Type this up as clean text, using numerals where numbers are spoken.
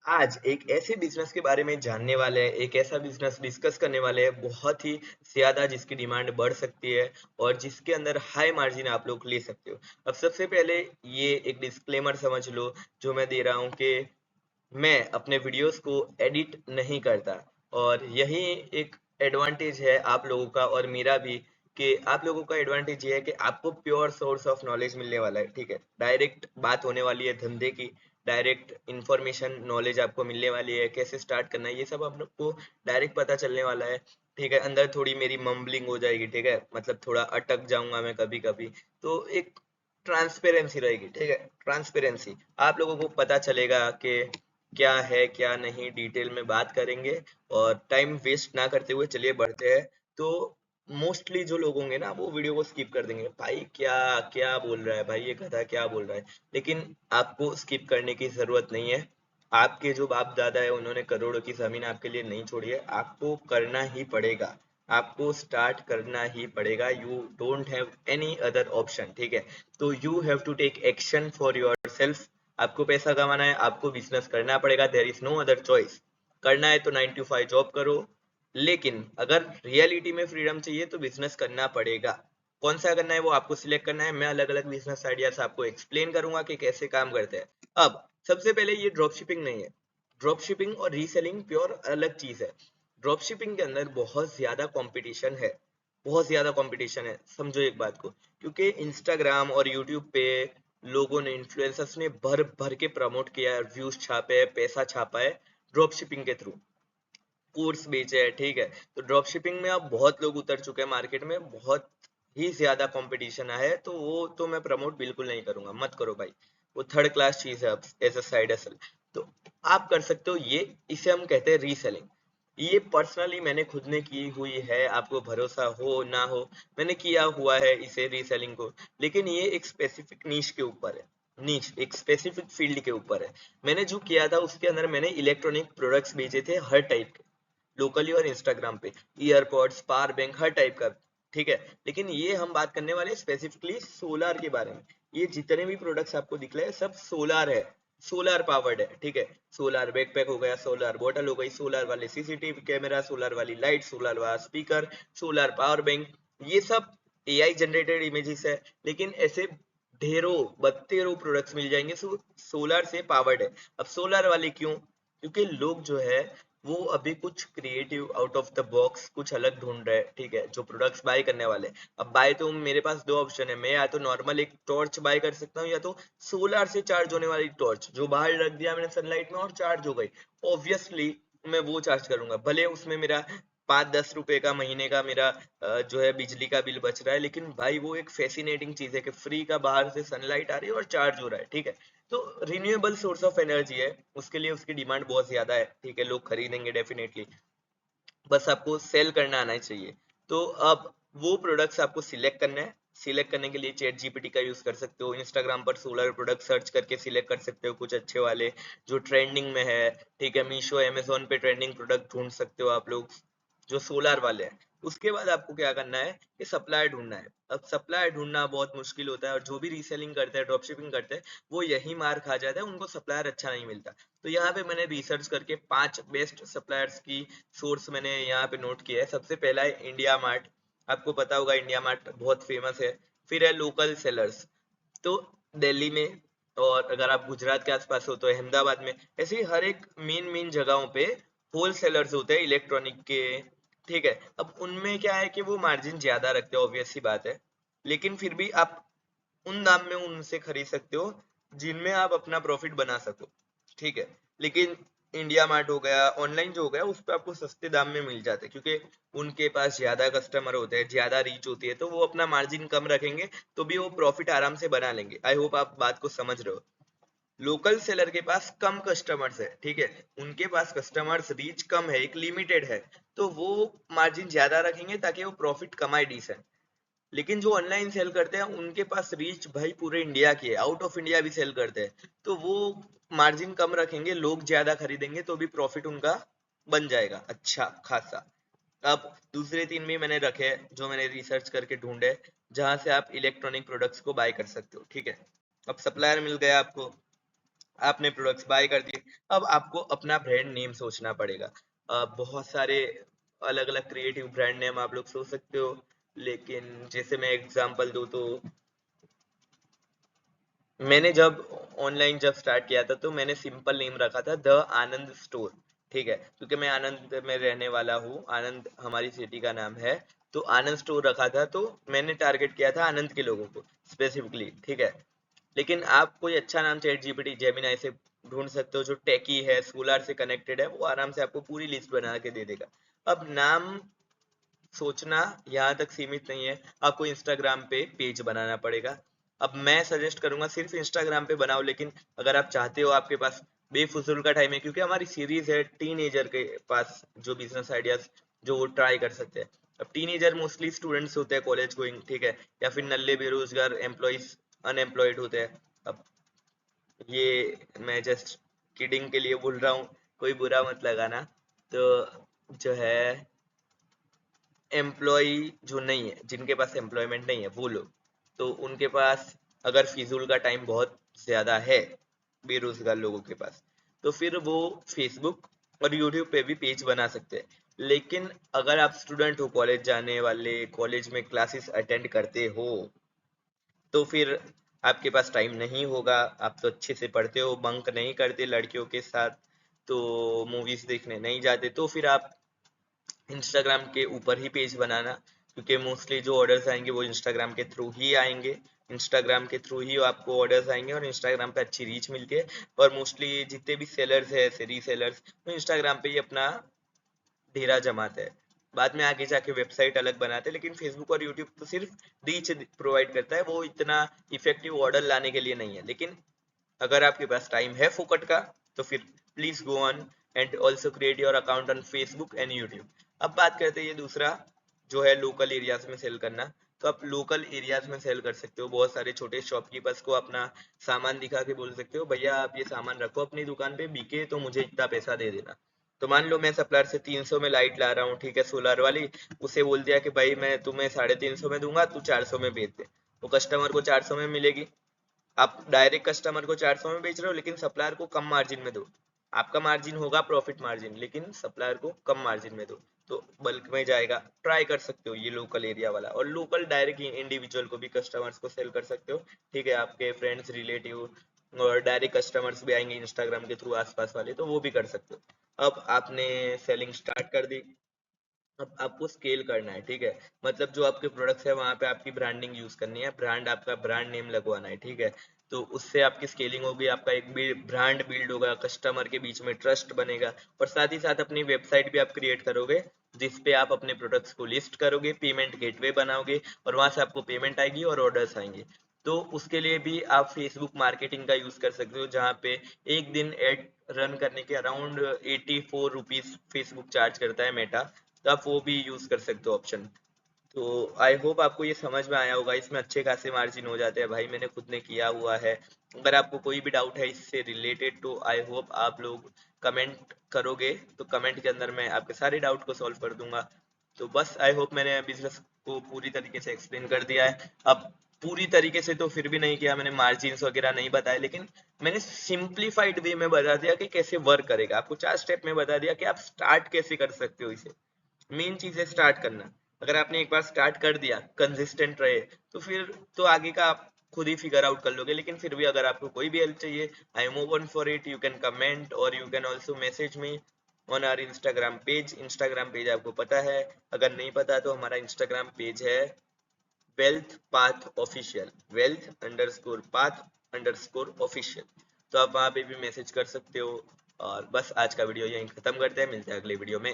आज एक ऐसे बिजनेस के बारे में जानने वाले हैं, एक ऐसा बिजनेस डिस्कस करने वाले हैं बहुत ही ज्यादा जिसकी डिमांड बढ़ सकती है और जिसके अंदर हाई मार्जिन आप लोग ले सकते हो। अब सबसे पहले ये एक डिस्क्लेमर समझ लो जो मैं दे रहा हूँ कि मैं अपने वीडियोस को एडिट नहीं करता और यही एक एडवांटेज है आप लोगों का और मेरा भी कि आप लोगों का एडवांटेज ये है कि आपको प्योर सोर्स ऑफ नॉलेज मिलने वाला है। ठीक है, डायरेक्ट बात होने वाली है धंधे की, डायरेक्ट इंफॉर्मेशन नॉलेज आपको मिलने वाली है, कैसे स्टार्ट करना है ये सब आप लोग को डायरेक्ट पता चलने वाला है। ठीक है, अंदर थोड़ी मेरी मम्बलिंग हो जाएगी, ठीक है, मतलब थोड़ा अटक जाऊंगा मैं कभी कभी, तो एक ट्रांसपेरेंसी रहेगी। ठीक है, ट्रांसपेरेंसी आप लोगों को पता चलेगा कि क्या है क्या नहीं, डिटेल में बात करेंगे और टाइम वेस्ट ना करते हुए चलिए बढ़ते हैं। तो मोस्टली जो लोग होंगे ना वो वीडियो को स्किप कर देंगे, भाई क्या क्या बोल रहा है, भाई ये गधा क्या बोल रहा है। लेकिन आपको स्किप करने की जरूरत नहीं है। आपके जो बाप दादा है उन्होंने करोड़ों की जमीन आपके लिए नहीं छोड़ी है, आपको करना ही पड़ेगा। आपको स्टार्ट करना ही पड़ेगा, you don't have any other option. ठीक है, तो you have to take action for yourself. आपको पैसा कमाना है, आपको बिजनेस करना पड़ेगा, there is no other choice. करना है तो 9 to 5 जॉब करो, लेकिन अगर रियलिटी में फ्रीडम चाहिए तो बिजनेस करना पड़ेगा। कौन सा करना है वो आपको सिलेक्ट करना है। मैं अलग अलग बिजनेस आइडियाज आपको एक्सप्लेन करूंगा कि कैसे काम करते हैं। अब सबसे पहले ये ड्रॉप शिपिंग नहीं है। ड्रॉप शिपिंग और रीसेलिंग प्योर अलग चीज है। ड्रॉप शिपिंग के अंदर बहुत ज्यादा कंपटीशन है, बहुत ज्यादा कंपटीशन है, समझो एक बात को। क्योंकि इंस्टाग्राम और यूट्यूब पे लोगों ने, इन्फ्लुएंसर्स ने भर भर के प्रमोट किया है, व्यूज छापे है, पैसा छापा है ड्रॉप शिपिंग के थ्रू, कोर्स बेचे है। ठीक है, तो ड्रॉप शिपिंग में अब बहुत लोग उतर चुके हैं मार्केट में, बहुत ही ज्यादा कंपटीशन है, तो वो तो मैं प्रमोट बिल्कुल नहीं करूंगा, मत करो भाई। वो थर्ड क्लास चीज है अब एज अ साइड हसल। तो आप कर सकते हो ये, इसे हम कहते हैं रीसेलिंग। ये पर्सनली मैंने खुद ने की हुई है, आपको भरोसा हो ना हो, मैंने किया हुआ है इसे रीसेलिंग को। लेकिन ये एक स्पेसिफिक नीश के ऊपर है, नीच एक स्पेसिफिक फील्ड के ऊपर है। मैंने जो किया था उसके अंदर मैंने इलेक्ट्रॉनिक प्रोडक्ट्स बेचे थे हर टाइप के, लोकली और इंस्टाग्राम पे, ईयरपॉड्स, पावर बैंक, हर टाइप का। ठीक है, लेकिन ये हम बात करने वाले स्पेसिफिकली सोलार के बारे में। ये जितने भी प्रोडक्ट्स आपको दिख रहे हैं सब सोलार है, सोलार पावर्ड है। ठीक है, सोलार बैकपैक हो गया, सोलार बोतल हो गई, सोलार वाले सीसीटीवी कैमरा, सोलार वाली लाइट, सोलार वाला स्पीकर, सोलार पावर बैंक, ये सब एआई जनरेटेड इमेजेस है। लेकिन ऐसे ढेरों बत्तेरों प्रोडक्ट्स मिल जाएंगे सोलार से पावर्ड है। अब सोलार वाले क्यों? क्योंकि लोग जो है वो अभी कुछ creative out of the box कुछ अलग ढूंढ रहे हैं। ठीक है, जो प्रोडक्ट्स बाय करने वाले। अब बाय तो मेरे पास दो ऑप्शन है, मैं या तो नॉर्मल एक टॉर्च बाय कर सकता हूँ या तो सोलार से चार्ज होने वाली टॉर्च जो बाहर रख दिया मैंने सनलाइट में और चार्ज हो गई। ऑब्वियसली मैं वो चार्ज करूंगा, भले उसमें मेरा 5-10 रुपए का महीने का मेरा जो है बिजली का बिल बच रहा है, लेकिन भाई वो एक फैसिनेटिंग चीज है कि फ्री का बाहर से सनलाइट आ रही है और चार्ज हो रहा है। ठीक है, तो रिन्यूएबल सोर्स ऑफ एनर्जी है, उसके लिए उसकी डिमांड बहुत ज्यादा है। ठीक है, लोग खरीदेंगे डेफिनेटली, बस आपको सेल करना आना चाहिए। तो अब वो प्रोडक्ट्स आपको सिलेक्ट करना है। सिलेक्ट करने के लिए चैट जीपीटी का यूज कर सकते हो, इंस्टाग्राम पर सोलर प्रोडक्ट सर्च करके सिलेक्ट कर सकते हो कुछ अच्छे वाले जो ट्रेंडिंग में है। ठीक है, मीशो अमेजोन पे ट्रेंडिंग प्रोडक्ट ढूंढ सकते हो आप लोग जो सोलार वाले हैं। उसके बाद आपको क्या करना है कि सप्लायर ढूंढना है। अब सप्लायर ढूंढना बहुत मुश्किल होता है और जो भी रीसेलिंग करते हैं, ड्रॉप शिपिंग करते हैं, वो यही मार खा जाता है, उनको सप्लायर अच्छा नहीं मिलता। तो यहाँ पे मैंने रिसर्च करके 5 बेस्ट सप्लायर्स की सोर्स मैंने यहाँ पे नोट किया है। सबसे पहला है इंडिया मार्ट, आपको पता होगा इंडिया मार्ट बहुत फेमस है। फिर है लोकल सेलर्स, तो दिल्ली में, और अगर आप गुजरात के आसपास हो तो अहमदाबाद में। ऐसे ही हर एक मेन मेन जगहों पे होल सेलर्स होते हैं इलेक्ट्रॉनिक के। ठीक है, अब उनमें क्या है कि वो मार्जिन ज्यादा रखते हैं, ऑब्वियस सी बात है, लेकिन फिर भी आप उन दाम में उनसे खरीद सकते हो जिनमें आप अपना प्रॉफिट बना सको। ठीक है, लेकिन इंडिया मार्ट हो गया, ऑनलाइन जो हो गया, उस पर आपको सस्ते दाम में मिल जाते हैं क्योंकि उनके पास ज्यादा कस्टमर होते हैं, ज्यादा रीच होती है, तो वो अपना मार्जिन कम रखेंगे तो भी वो प्रॉफिट आराम से बना लेंगे। आई होप आप बात को समझ रहे हो। लोकल सेलर के पास कम कस्टमर्स है, ठीक है, उनके पास कस्टमर्स रीच कम है, एक लिमिटेड है, तो वो मार्जिन ज्यादा रखेंगे ताकि वो प्रॉफिट कमाए डिसेंट। लेकिन जो ऑनलाइन सेल करते हैं उनके पास रीच भाई पूरे इंडिया की है, आउट ऑफ इंडिया भी सेल करते हैं, तो वो मार्जिन कम रखेंगे, लोग ज्यादा खरीदेंगे तो भी प्रॉफिट उनका बन जाएगा अच्छा खासा। अब दूसरे तीन भी मैंने रखे हैं जो मैंने रिसर्च करके ढूंढे, जहां से आप इलेक्ट्रॉनिक प्रोडक्ट्स को बाय कर सकते हो। ठीक है, अब सप्लायर मिल गया आपको। आपने प्रोडक्ट्स बाय कर दिए। अब आपको अपना ब्रांड नेम सोचना पड़ेगा। बहुत सारे अलग अलग क्रिएटिव ब्रांड नेम आप लोग सोच सकते हो, लेकिन जैसे मैं एग्जांपल दूं तो मैंने जब ऑनलाइन जब स्टार्ट किया था तो मैंने सिंपल नेम रखा था द आनंद स्टोर। ठीक है, क्योंकि मैं आनंद में रहने वाला हूँ, आनंद हमारी सिटी का नाम है, तो आनंद स्टोर रखा था। तो मैंने टारगेट किया था आनंद के लोगों को स्पेसिफिकली। ठीक है, लेकिन आप कोई अच्छा नाम चैट जीपीटी जेमिनाई से ढूंढ सकते हो जो टेकी है, सोलार से कनेक्टेड है, वो आराम से आपको पूरी लिस्ट बना के दे देगा। अब नाम सोचना यहाँ तक सीमित नहीं है, आपको इंस्टाग्राम पे पेज बनाना पड़ेगा। अब मैं सजेस्ट करूंगा सिर्फ इंस्टाग्राम पे बनाओ, लेकिन अगर आप चाहते हो, आपके पास बेफुजूल का टाइम है, क्योंकि हमारी सीरीज है टीनेजर के पास जो बिजनेस आइडियाज जो वो ट्राई कर सकते हैं। अब टीनेजर मोस्टली स्टूडेंट्स होते हैं कॉलेज गोइंग, ठीक है, या फिर नल्ले बेरोजगार एम्प्लॉइज अनएम्प्लॉयड होते हैं। अब ये मैं जस्ट किडिंग के लिए बोल रहा हूँ, कोई बुरा मत लगाना। तो जो है एम्प्लॉय जो नहीं है, जिनके पास एम्प्लॉयमेंट नहीं है वो लोग, तो उनके पास अगर फिजूल का टाइम बहुत ज्यादा है बेरोजगार लोगों के पास, तो फिर वो फेसबुक और यूट्यूब पे भी पेज बना सकते हैं। लेकिन अगर आप स्टूडेंट हो, कॉलेज जाने वाले, कॉलेज में क्लासेस अटेंड करते हो, तो फिर आपके पास टाइम नहीं होगा। आप तो अच्छे से पढ़ते हो, बंक नहीं करते लड़कियों के साथ, तो मूवीज देखने नहीं जाते, तो फिर आप इंस्टाग्राम के ऊपर ही पेज बनाना, क्योंकि मोस्टली जो ऑर्डर्स आएंगे वो इंस्टाग्राम के थ्रू ही आएंगे। इंस्टाग्राम के थ्रू ही आपको ऑर्डर्स आएंगे, और इंस्टाग्राम पे अच्छी रीच मिलती है। और मोस्टली जितने भी सेलर्स है, रीसेलर्स, वो इंस्टाग्राम पे ही अपना डेरा जमाते हैं। बाद में आगे जाके वेबसाइट अलग बनाते हैं, लेकिन फेसबुक और यूट्यूब तो सिर्फ रीच प्रोवाइड करता है, वो इतना इफेक्टिव ऑर्डर लाने के लिए नहीं है। लेकिन अगर आपके पास टाइम है फोकट का, तो फिर please go on and also create your account on Facebook and YouTube. अब बात करते हैं ये दूसरा जो है लोकल एरियाज में सेल करना। तो आप लोकल एरियाज में सेल कर सकते हो। बहुत सारे छोटे शॉपकीपर्स को अपना सामान दिखा के बोल सकते हो, भैया आप ये सामान रखो अपनी दुकान पे, बिके तो मुझे इतना पैसा दे देना। तो मान लो मैं सप्लायर से 300 में लाइट ला रहा हूँ, ठीक है, सोलर वाली, उसे बोल दिया कि भाई मैं तुम्हें 350 में दूंगा, तू 400 में बेच दे। वो कस्टमर को 400 में मिलेगी। आप डायरेक्ट कस्टमर को 400 में बेच रहे हो, लेकिन सप्लायर को कम मार्जिन में दो। आपका मार्जिन होगा प्रॉफिट मार्जिन, लेकिन सप्लायर को कम मार्जिन में दो, तो बल्क में जाएगा। ट्राई कर सकते हो ये लोकल एरिया वाला। और लोकल डायरेक्ट इंडिविजुअल को भी कस्टमर्स को सेल कर सकते हो, ठीक है, आपके फ्रेंड्स रिलेटिव, और डायरेक्ट कस्टमर्स भी आएंगे इंस्टाग्राम के थ्रू आसपास वाले, तो वो भी कर सकते हो। अब आपने सेलिंग स्टार्ट कर दी, अब आपको स्केल करना है, ठीक है, मतलब जो आपके प्रोडक्ट्स है वहां पे आपकी ब्रांडिंग यूज करनी है, ब्रांड आपका ब्रांड नेम लगवाना है, ठीक है। तो उससे आपकी स्केलिंग होगी, आपका एक ब्रांड बिल्ड होगा, कस्टमर के बीच में ट्रस्ट बनेगा, और साथ ही साथ अपनी वेबसाइट भी आप क्रिएट करोगे, जिसपे आप अपने प्रोडक्ट्स को लिस्ट करोगे, पेमेंट गेटवे बनाओगे, और वहां से आपको पेमेंट आएगी और ऑर्डर्स आएंगे। तो उसके लिए भी आप फेसबुक मार्केटिंग का यूज कर सकते हो, जहाँ पे एक दिन एड रन करने के अराउंड 84 रुपीज फेसबुक चार्ज करता है, मेटा। तो आप वो भी यूज कर सकते हो ऑप्शन। तो आई होप आपको ये समझ में आया होगा। इसमें अच्छे खासे मार्जिन हो जाते हैं भाई, मैंने खुद ने किया हुआ है। अगर आपको कोई भी डाउट है इससे रिलेटेड, तो आई होप आप लोग कमेंट करोगे, तो कमेंट के अंदर मैं आपके सारे डाउट को सॉल्व कर दूंगा। तो बस आई होप मैंने बिजनेस को पूरी तरीके से एक्सप्लेन कर दिया है। अब पूरी तरीके से तो फिर भी नहीं किया मैंने, मार्जिन वगैरह नहीं बताया, लेकिन मैंने सिंप्लीफाइड वे में बता दिया कि कैसे वर्क करेगा। आपको 4 स्टेप में बता दिया कि आप स्टार्ट कैसे कर सकते हो इसे। मेन चीज है स्टार्ट करना। अगर आपने एक बार स्टार्ट कर दिया, कंसिस्टेंट रहे, तो फिर तो आगे का आप खुद ही फिगर आउट कर लोगे। लेकिन फिर भी अगर आपको कोई भी हेल्प चाहिए, I am open for it, you can comment और you can also message me on our Instagram page. Instagram page आपको पता है, अगर नहीं पता तो हमारा इंस्टाग्राम पेज है wealth path official, wealth underscore path underscore official. तो आप वहां पे भी मैसेज कर सकते हो। और बस आज का वीडियो यहीं खत्म करते हैं, मिलते हैं अगले वीडियो में।